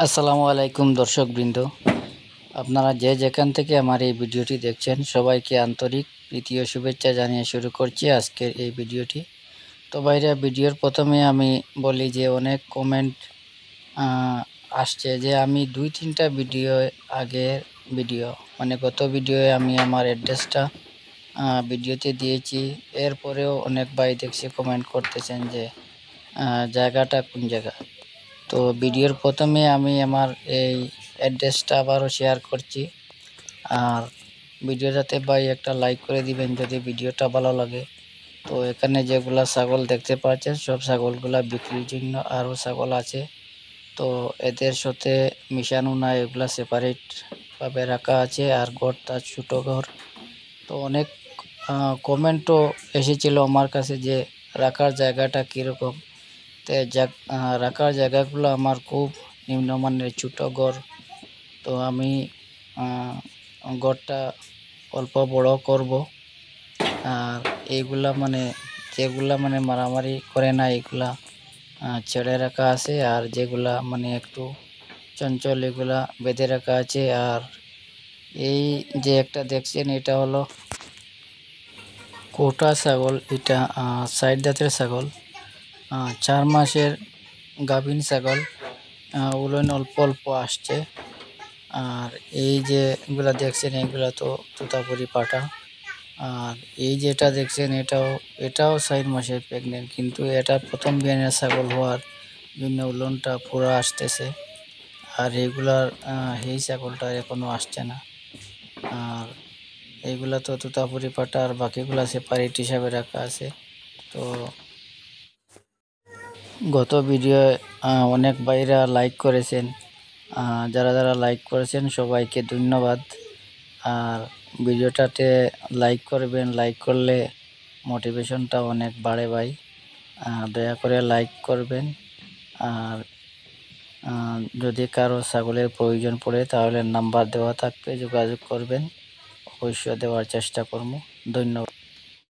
আসসালামু আলাইকুম দর্শকবৃন্দ, আপনারা যে যেখান থেকে আমার এই ভিডিওটি দেখছেন সবাইকে আন্তরিক প্রীতি ও শুভেচ্ছা জানিয়ে শুরু করছি আজকের এই ভিডিওটি। তো বাইরে ভিডিওর প্রথমে আমি বলি যে অনেক কমেন্ট আসছে যে আমি 2-3টা ভিডিও আগের ভিডিও মানে গত ভিডিওয়ে আমি আমার অ্যাড্রেসটা ভিডিওতে দিয়েছি। এরপরেও অনেক ভাই দেখছি কমেন্ট করতেছেন যে জায়গাটা কোন জায়গা। তো ভিডিওর প্রথমে আমি আমার এই অ্যাড্রেসটা আবারও শেয়ার করছি। আর ভিডিওটাতে ভাই একটা লাইক করে দিবেন যদি ভিডিওটা ভালো লাগে। তো এখানে যেগুলা ছাগল দেখতে পাচ্ছেন সব ছাগলগুলা বিক্রির জন্য, আরও ছাগল আছে। তো এদের সাথে মিশানো না, এগুলা সেপারেটভাবে রাখা আছে। আর ঘরটা ছোটো ঘর। তো অনেক কমেন্টও এসেছিল আমার কাছে যে রাখার জায়গাটা কীরকম। তে রাখার জায়গাগুলো আমার খুব নিম্নমানের ছোটো ঘর। তো আমি ঘরটা অল্প বড় করব। আর এইগুলা মানে যেগুলা মানে মারামারি করে না এগুলা ছেড়ে রাখা আছে, আর যেগুলা মানে একটু চঞ্চল এগুলা বেঁধে রাখা আছে। আর এই যে একটা দেখছেন এটা হলো কোটা ছাগল। এটা ৬০ দাঁতের ছাগল, 4 মাসের গাভীন ছাগল। উলোন অল্প অল্প আসছে। আর এই যে এগুলা দেখছেন এগুলা তো তোতাপুরি পাঠা। আর এই যেটা দেখছেন এটাও 4 মাসের প্রেগনেন্ট, কিন্তু এটা প্রথম বিয়ানের ছাগল হওয়ার জন্য উলনটা পুরো আসতেছে। আর এগুলার এই ছাগলটা এখনো আসছে না। আর এইগুলা তো তোতাপুরি পাঠা, আর বাকিগুলা সেপারেট হিসাবে রাখা আছে। তো গত ভিডিও অনেক ভাইরা লাইক করেছেন। যারা যারা লাইক করেছেন সবাইকে ধন্যবাদ। আর ভিডিওটাতে লাইক করবেন, লাইক করলে মোটিভেশনটা অনেক বাড়ে ভাই। দয়া করে লাইক করবেন। আর যদি কারো ছাগলের প্রয়োজন পড়ে তাহলে নাম্বার দেওয়া থাকবে, যোগাযোগ করবেন। অবশ্যই দেওয়ার চেষ্টা করব। ধন্যবাদ।